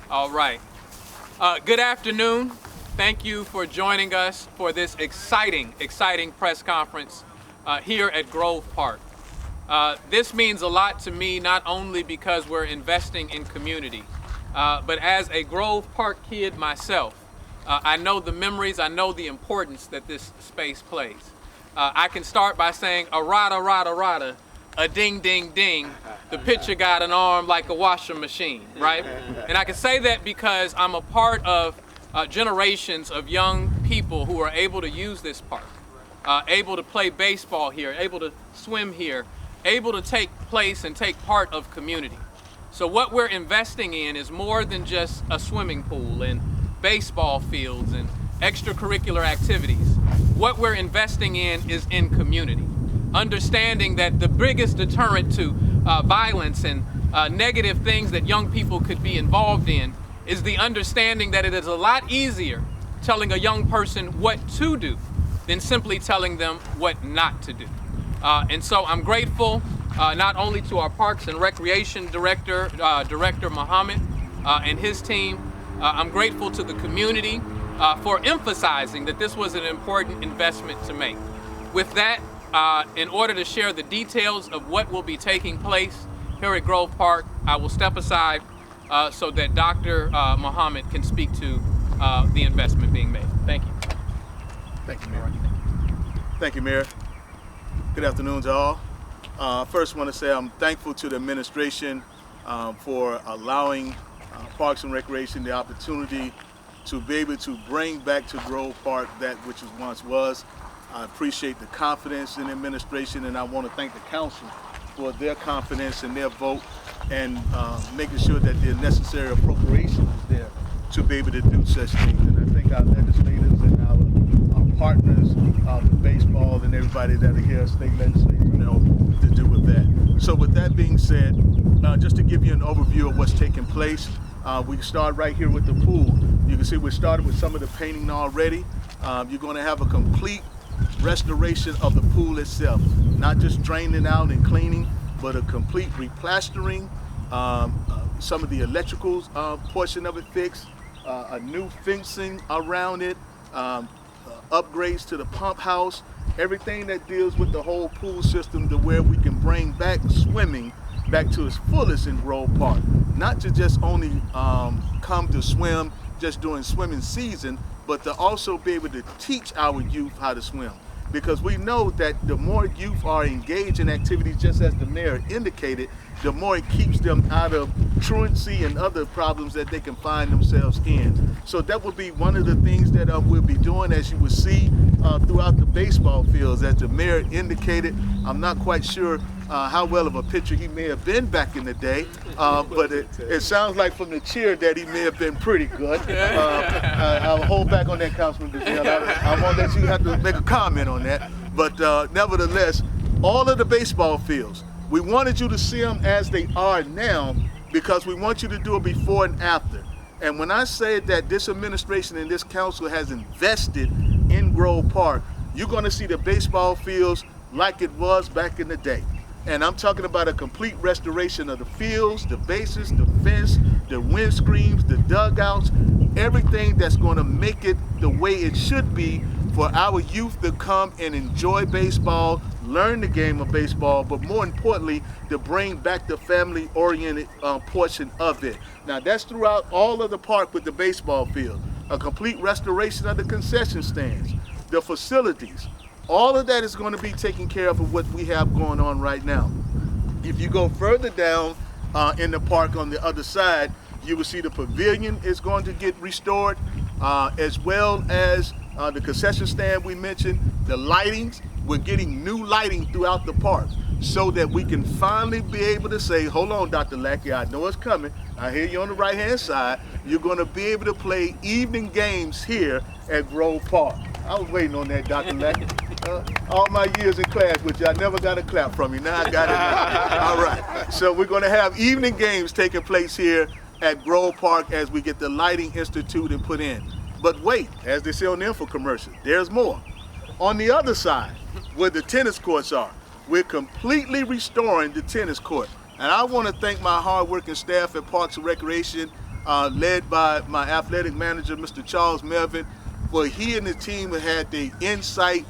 All right. Good afternoon. Thank you for joining us for this exciting press conference here at Grove Park. This means a lot to me, not only because we're investing in community, but as a Grove Park kid myself, I know the memories, I know the importance that this space plays. I can start by saying, a rada, a ding, ding, ding, the pitcher got an arm like a washing machine, right? And I can say that because I'm a part of generations of young people who are able to use this park, able to play baseball here, able to swim here, able to take place and take part of community. So what we're investing in is more than just a swimming pool and baseball fields and extracurricular activities. What we're investing in is in community. Understanding that the biggest deterrent to violence and negative things that young people could be involved in is the understanding that it is a lot easier telling a young person what to do than simply telling them what not to do. And so I'm grateful not only to our Parks and Recreation Director, Director Muhammad and his team. I'm grateful to the community for emphasizing that this was an important investment to make. With that, in order to share the details of what will be taking place here at Grove Park, I will step aside so that Dr. Muhammad can speak to the investment being made. Thank you. Thank you, Mayor. Thank you, Mayor. Good afternoon to all. First, I want to say I'm thankful to the administration for allowing Parks and Recreation the opportunity to be able to bring back to Grove Park that which it once was. I appreciate the confidence in the administration, and I want to thank the council for their confidence and their vote and making sure that the necessary appropriation is there to be able to do such things. And I think our legislators and our partners with baseball and everybody that are here, state legislators, know to do with that. So with that being said, just to give you an overview of what's taking place, we start right here with the pool. You can see we started with some of the painting already. You're going to have a complete restoration of the pool itself, not just draining out and cleaning, but a complete replastering, some of the electrical portion of it fixed, a new fencing around it, upgrades to the pump house, everything that deals with the whole pool system to where we can bring back swimming back to its fullest in Grove Park. Not to just only come to swim just during swimming season, but to also be able to teach our youth how to swim. Because we know that the more youth are engaged in activities, just as the mayor indicated, the more it keeps them out of truancy and other problems that they can find themselves in. So that will be one of the things that we'll be doing, as you will see throughout the baseball fields. As the mayor indicated, I'm not quite sure how well of a pitcher he may have been back in the day, but it sounds like from the cheer that he may have been pretty good. I'll hold back on that, Councilman Brazil. I won't let you have to make a comment on that. But nevertheless, all of the baseball fields, we wanted you to see them as they are now because we want you to do a before and after. And when I say that this administration and this council has invested in Grove Park, you're going to see the baseball fields like it was back in the day. And I'm talking about a complete restoration of the fields, the bases, the fence, the windscreens, the dugouts, everything that's going to make it the way it should be for our youth to come and enjoy baseball, learn the game of baseball, but more importantly, to bring back the family-oriented portion of it. Now, that's throughout all of the park with the baseball field, a complete restoration of the concession stands, the facilities. All of that is going to be taken care of what we have going on right now. If you go further down in the park on the other side, you will see the pavilion is going to get restored, as well as the concession stand we mentioned, the lightings. We're getting new lighting throughout the park so that we can finally be able to say, hold on, Dr. Lackey, I know it's coming. I hear you on the right-hand side. You're going to be able to play evening games here at Grove Park. I was waiting on that, Dr. Lackey. All my years in class with you, I never got a clap from you. Now I got it. All right. So we're going to have evening games taking place here at Grove Park as we get the lighting institute and put in. But wait, as they say on the infomercial, there's more. On the other side, where the tennis courts are, we're completely restoring the tennis court. And I want to thank my hard-working staff at Parks and Recreation led by my athletic manager, Mr. Charles Melvin, where he and the team had the insight,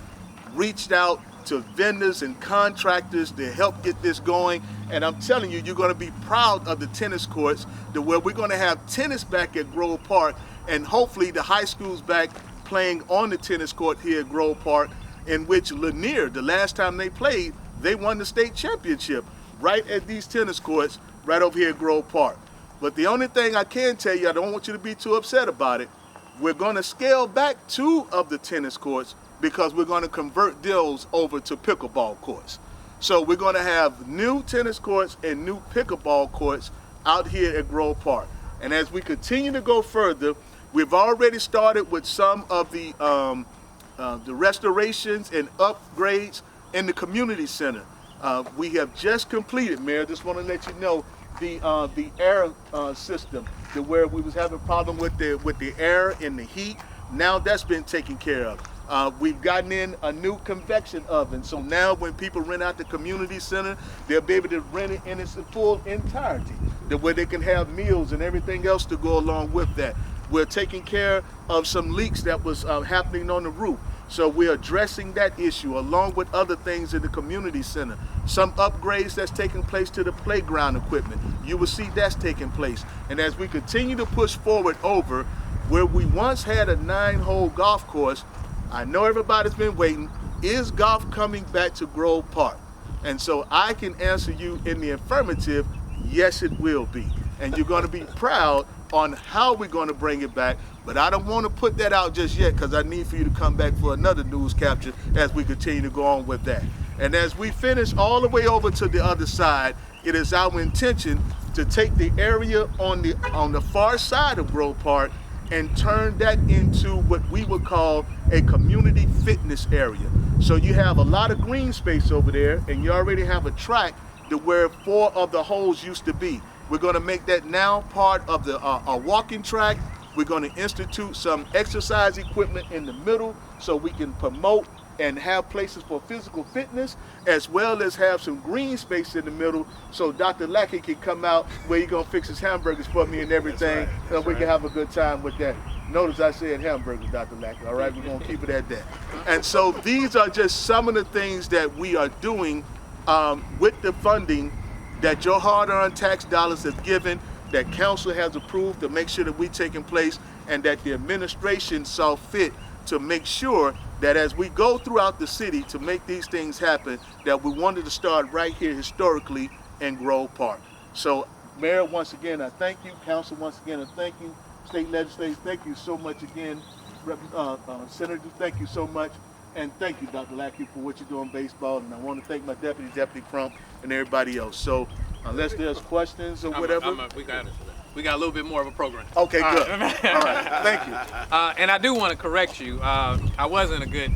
reached out to vendors and contractors to help get this going. And I'm telling you, you're going to be proud of the tennis courts, to where we're going to have tennis back at Grove Park, and hopefully the high school's back playing on the tennis court here at Grove Park, in which Lanier, the last time they played, they won the state championship right at these tennis courts right over here at Grove Park. But the only thing I can tell you, I don't want you to be too upset about it, we're going to scale back 2 of the tennis courts because we're going to convert those over to pickleball courts. So we're going to have new tennis courts and new pickleball courts out here at Grove Park. And as we continue to go further, we've already started with some of the restorations and upgrades in the community center. We have just completed, Mayor, just want to let you know, the air system, to where we was having a problem with the air and the heat. Now that's been taken care of. We've gotten in a new convection oven, so now when people rent out the community center, they'll be able to rent it in its full entirety, where they can have meals and everything else to go along with that. We're taking care of some leaks that was happening on the roof, so we're addressing that issue along with other things in the community center. Some upgrades that's taking place to the playground equipment, you will see that's taking place. And as we continue to push forward over where we once had a 9-hole golf course, I know everybody's been waiting. Is golf coming back to Grove Park? And so I can answer you in the affirmative, yes, it will be. And you're going to be proud on how we're going to bring it back. But I don't want to put that out just yet, because I need for you to come back for another news capture as we continue to go on with that. And as we finish all the way over to the other side, it is our intention to take the area on the far side of Grove Park and turn that into what we would call a community fitness area. So you have a lot of green space over there, and you already have a track to where 4 of the holes used to be. We're going to make that now part of the a walking track. We're going to institute some exercise equipment in the middle so we can promote and have places for physical fitness, as well as have some green space in the middle so Dr. Lackey can come out where he's going to fix his hamburgers for me and everything, so we can have a good time with that. Notice I said hamburgers, Dr. Lackey, all right? We're going to keep it at that. And so these are just some of the things that we are doing with the funding that your hard-earned tax dollars have given, that council has approved to make sure that we're taking place, and that the administration saw fit to make sure that as we go throughout the city to make these things happen, that we wanted to start right here historically in Grove Park. So, Mayor, once again, I thank you. Council, once again, I thank you. State legislators, thank you so much again. Senator, thank you so much. And thank you, Dr. Lackey, for what you do in baseball. And I want to thank my Deputy Crump, and everybody else. So, unless there's questions or whatever. We got a little bit more of a program. Okay, good. All right, thank you. And I do want to correct you. I wasn't a good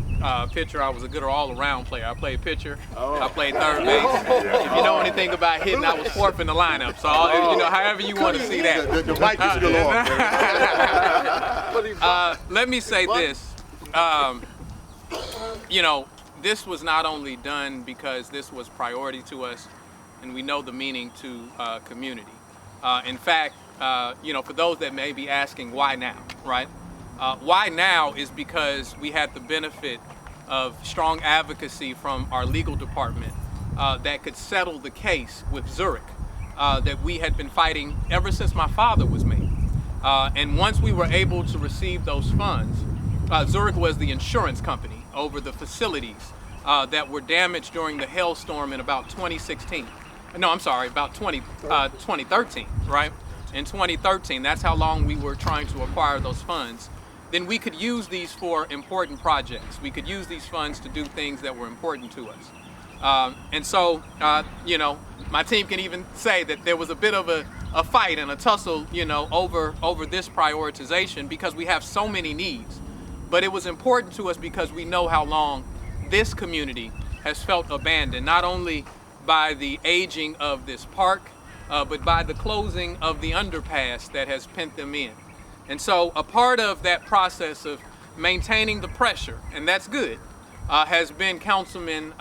pitcher. I was a good all-around player. I played pitcher. I played third base. If you know anything about hitting, I was 4th in the lineup. So, however you want to see that. The mic is still on. Let me say this. This was not only done because this was priority to us, and we know the meaning to community. In fact, for those that may be asking why now, right? Why now is because we had the benefit of strong advocacy from our legal department that could settle the case with Zurich that we had been fighting ever since my father was made. And once we were able to receive those funds, Zurich was the insurance company over the facilities that were damaged during the hailstorm in about 2016. No, I'm sorry, about 2013, right? In 2013, that's how long we were trying to acquire those funds. Then we could use these for important projects. We could use these funds to do things that were important to us. And so, my team can even say that there was a bit of a fight and a tussle, over this prioritization because we have so many needs. But it was important to us because we know how long this community has felt abandoned, not only by the aging of this park, but by the closing of the underpass that has pent them in. And so a part of that process of maintaining the pressure, and that's good, has been Councilman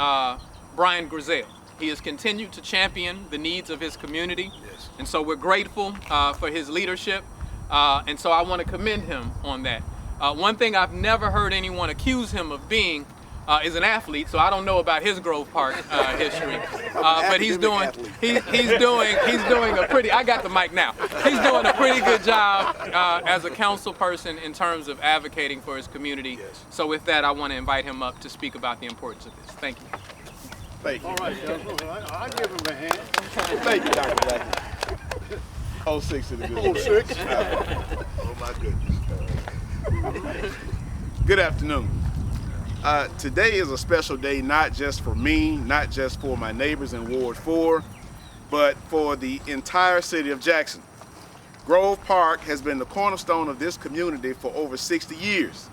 Brian Grizzell. He has continued to champion the needs of his community. Yes. And so we're grateful for his leadership. And so I want to commend him on that. One thing I've never heard anyone accuse him of being is an athlete, so I don't know about his Grove Park history. But he's doing a pretty. I got the mic now. He's doing a pretty good job as a council person in terms of advocating for his community. Yes. So with that, I want to invite him up to speak about the importance of this. Thank you. Thank you. All right, I'll give him a hand. Thank you, Dr. Blackie. 06 to the good. 06. Oh my goodness. Good afternoon. Today is a special day, not just for me, not just for my neighbors in Ward 4, but for the entire city of Jackson. Grove Park has been the cornerstone of this community for over 60 years,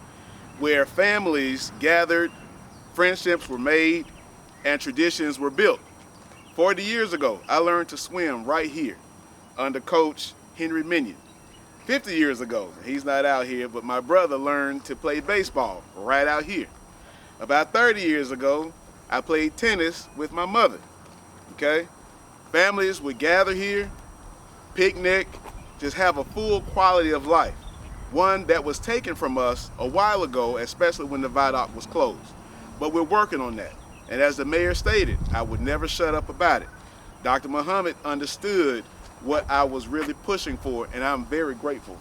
where families gathered, friendships were made, and traditions were built. 40 years ago, I learned to swim right here under Coach Henry Minion. 50 years ago, he's not out here, but my brother learned to play baseball right out here. About 30 years ago, I played tennis with my mother, okay? Families would gather here, picnic, just have a full quality of life. One that was taken from us a while ago, especially when the viaduct was closed. But we're working on that. And as the mayor stated, I would never shut up about it. Dr. Muhammad understood what I was really pushing for, and I'm very grateful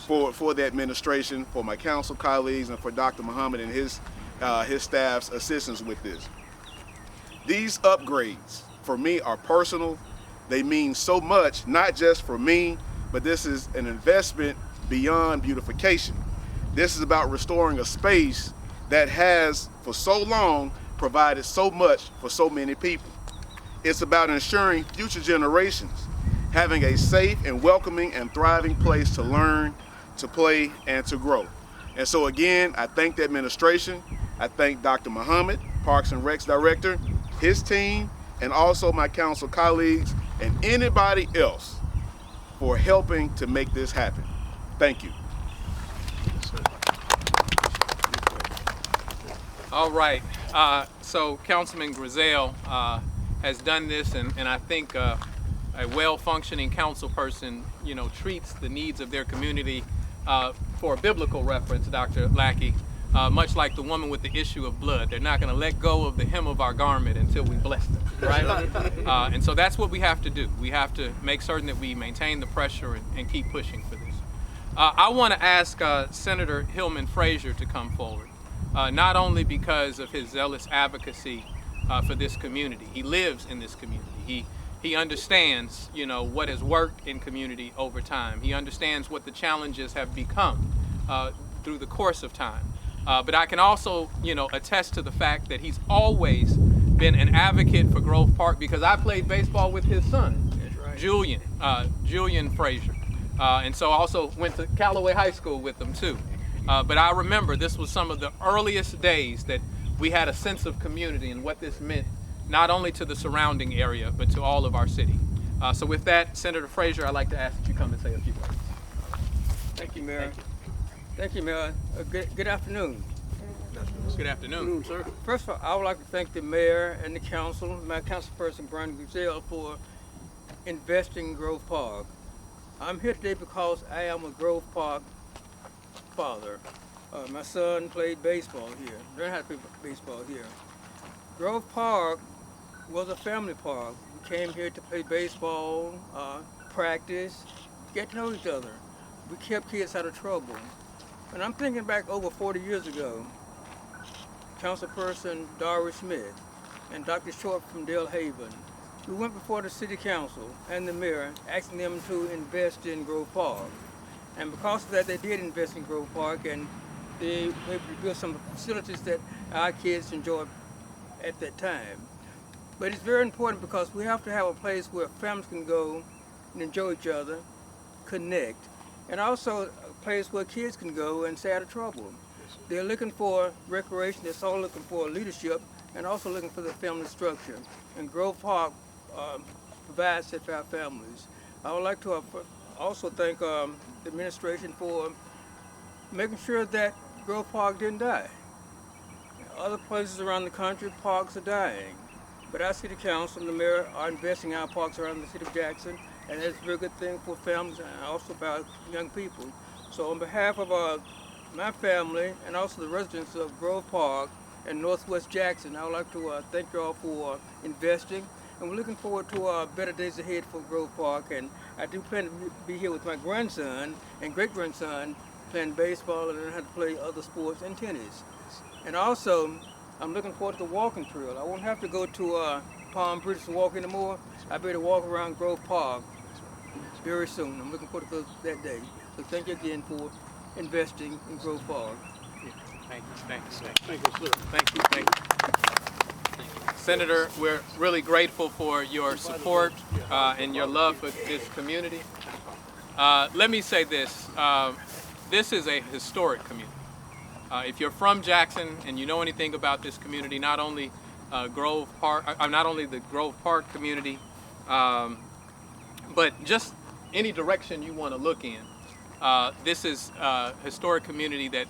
for the administration, for my council colleagues, and for Dr. Muhammad and his staff's assistance with this. These upgrades for me are personal. They mean so much, not just for me, but this is an investment beyond beautification. This is about restoring a space that has for so long provided so much for so many people. It's about ensuring future generations having a safe and welcoming and thriving place to learn, to play, and to grow. And so again, I thank the administration. I thank Dr. Muhammad, Parks and Recs Director, his team, and also my council colleagues and anybody else for helping to make this happen. Thank you. All right. So Councilman Griselle has done this, and I think a well-functioning council person, treats the needs of their community for a biblical reference, Dr. Lackey, much like the woman with the issue of blood. They're not going to let go of the hem of our garment until we bless them, right? And so that's what we have to do. We have to make certain that we maintain the pressure and keep pushing for this. I want to ask Senator Hillman Frazier to come forward, not only because of his zealous advocacy for this community. He lives in this community. He understands, what has worked in community over time. He understands what the challenges have become through the course of time. But I can also, attest to the fact that he's always been an advocate for Grove Park because I played baseball with his son, right. Julian Frazier. And so I also went to Callaway High School with them too. But I remember this was some of the earliest days that we had a sense of community and what this meant, not only to the surrounding area, but to all of our city. So with that, Senator Frazier, I'd like to ask that you come and say a few words. Thank you, Mayor. Thank you, Mayor. Good afternoon. Good afternoon. Sir. First of all, I would like to thank the mayor and the council, my councilperson, Brian Griselle, for investing in Grove Park. I'm here today because I am a Grove Park father. My son played baseball here, learned how to play baseball here. Grove Park was a family park. We came here to play baseball, practice, get to know each other. We kept kids out of trouble. And I'm thinking back over 40 years ago, Councilperson Doris Smith and Dr. Short from Delhaven, we went before the city council and the mayor asking them to invest in Grove Park. And because of that, they did invest in Grove Park, and they were able to build some facilities that our kids enjoyed at that time. But it's very important because we have to have a place where families can go and enjoy each other, connect, and also a place where kids can go and stay out of trouble. They're looking for recreation, they're also looking for leadership, and also looking for the family structure. And Grove Park provides that for our families. I would like to also thank the administration for making sure that Grove Park didn't die. Other places around the country, parks are dying. But our city council and the mayor are investing in our parks around the city of Jackson, and it's a very good thing for families and also about young people. So on behalf of my family and also the residents of Grove Park and Northwest Jackson, I would like to thank you all for investing, and we're looking forward to better days ahead for Grove Park. And I do plan to be here with my grandson and great-grandson playing baseball and learn how to play other sports and tennis. And also, I'm looking forward to the walking trail. I won't have to go to Palm Bridge to walk anymore. I'll be able to walk around Grove Park very soon. I'm looking forward to that day. So thank you again for investing in Grove Park. Thank you, thank you, Thank you, sir. thank you, thank you. Senator, we're really grateful for your support and your love for this community. Let me say this. This is a historic community. If you're from Jackson and you know anything about this community, not only Grove Park, not only the Grove Park community, but just any direction you want to look in. This is a historic community that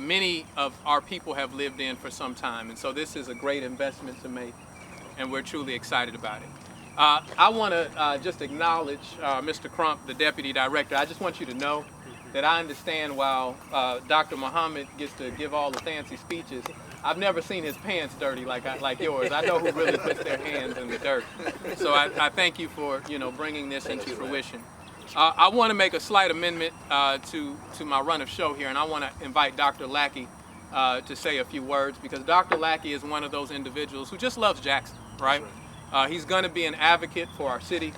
many of our people have lived in for some time, and so this is a great investment to make, and we're truly excited about it. I want to just acknowledge Mr. Crump, the Deputy Director. I just want you to know that I understand while Dr. Muhammad gets to give all the fancy speeches, I've never seen his pants dirty like yours. I know who really puts their hands in the dirt. So I thank you for bringing this into fruition. I want to make a slight amendment to my run of show here, and I want to invite Dr. Lackey to say a few words, because Dr. Lackey is one of those individuals who just loves Jackson, right? He's going to be an advocate for our city.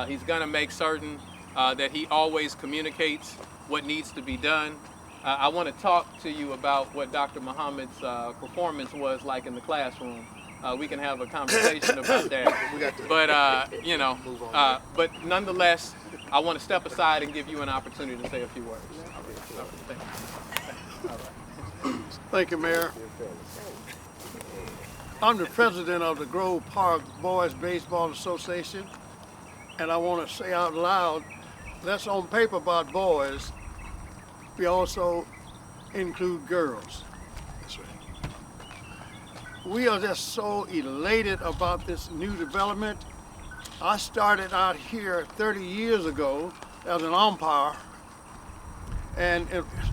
He's going to make certain that he always communicates what needs to be done. I want to talk to you about what Dr. Muhammad's performance was like in the classroom. We can have a conversation about that. But but nonetheless, I want to step aside and give you an opportunity to say a few words. Thank you, Mayor. I'm the president of the Grove Park Boys Baseball Association, and I want to say out loud, that's on paper about boys. We also include girls. That's right. We are just so elated about this new development. I started out here 30 years ago as an umpire, and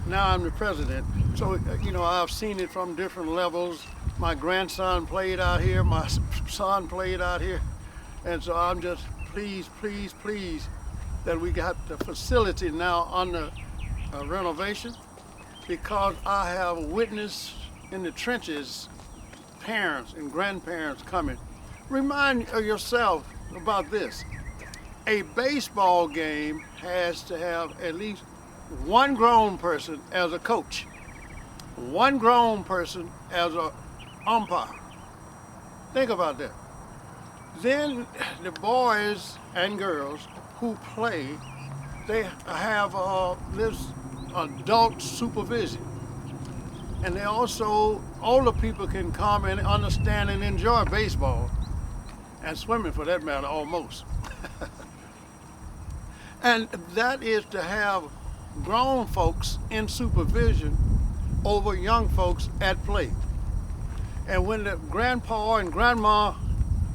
now I'm the president. So, I've seen it from different levels. My grandson played out here, my son played out here, and so I'm just pleased that we got the facility now under renovation, because I have witnessed in the trenches parents and grandparents coming. Remind yourself about this. A baseball game has to have at least one grown person as a coach, one grown person as a umpire. Think about that. Then the boys and girls who play, they have this adult supervision. And they also, older people can come and understand and enjoy baseball, and swimming for that matter, almost. And that is to have grown folks in supervision over young folks at play. And when the grandpa and grandma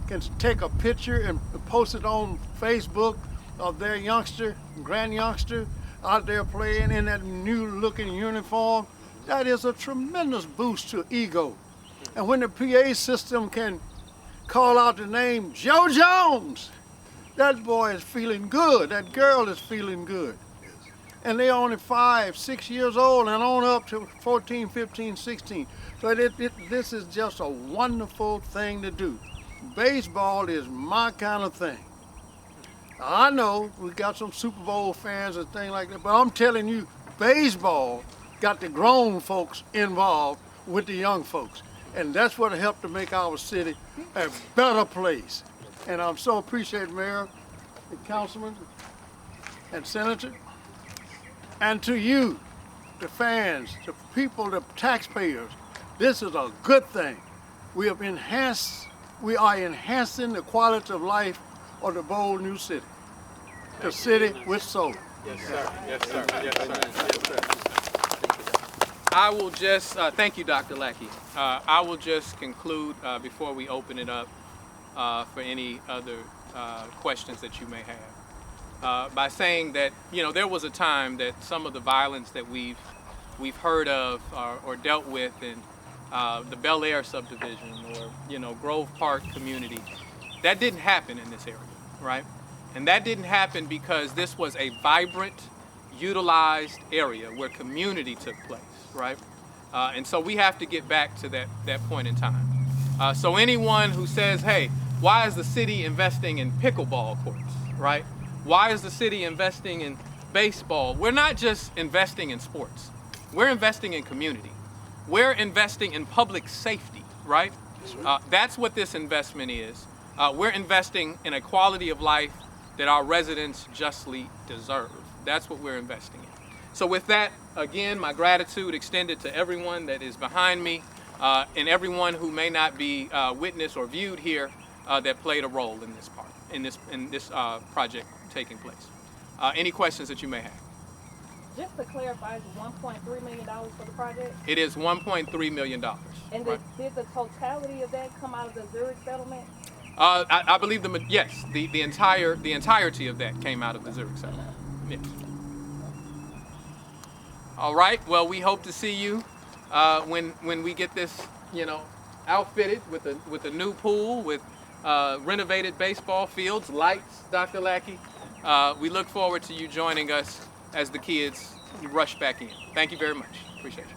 can take a picture and post it on Facebook of their youngster, grand youngster, out there playing in that new looking uniform, that is a tremendous boost to ego. And when the PA system can call out the name Joe Jones, that boy is feeling good, that girl is feeling good. And they're only 5, 6 years old and on up to 14, 15, 16. So this is just a wonderful thing to do. Baseball is my kind of thing. I know we got some Super Bowl fans and things like that, but I'm telling you, baseball got the grown folks involved with the young folks. And that's what helped to make our city a better place. And I'm so appreciative, Mayor, the councilman, and senator, and to you, the fans, the people, the taxpayers. This is a good thing. We are enhancing the quality of life of the bold new city. The city with soul. Yes, sir. Yes, sir. Yes, sir. Yes, sir. I will just, thank you, Dr. Lackey. I will just conclude before we open it up for any other questions that you may have. by saying that, you know, there was a time that some of the violence that we've heard of or dealt with in the Bel Air subdivision or, you know, Grove Park community, that didn't happen in this area, right? And that didn't happen because this was a vibrant, utilized area where community took place, right? And so we have to get back to that point in time. So anyone who says, hey, why is the city investing in pickleball courts, right? Why is the city investing in baseball? We're not just investing in sports. We're investing in community. We're investing in public safety, right? That's what this investment is. We're investing in a quality of life that our residents justly deserve. That's what we're investing in. So with that, again, my gratitude extended to everyone that is behind me and everyone who may not be witnessed or viewed here that played a role in this part, in this project taking place. Any questions that you may have? Just to clarify, it's $1.3 million for the project? It is $1.3 million. And right? did the totality of that come out of the Zurich settlement? I believe yes, the entirety of that came out of the Zurich settlement. Yes. All right. Well, we hope to see you when we get this, you know, outfitted with a new pool, with renovated baseball fields, lights, Dr. Lackey. We look forward to you joining us as the kids rush back in. Thank you very much. Appreciate you.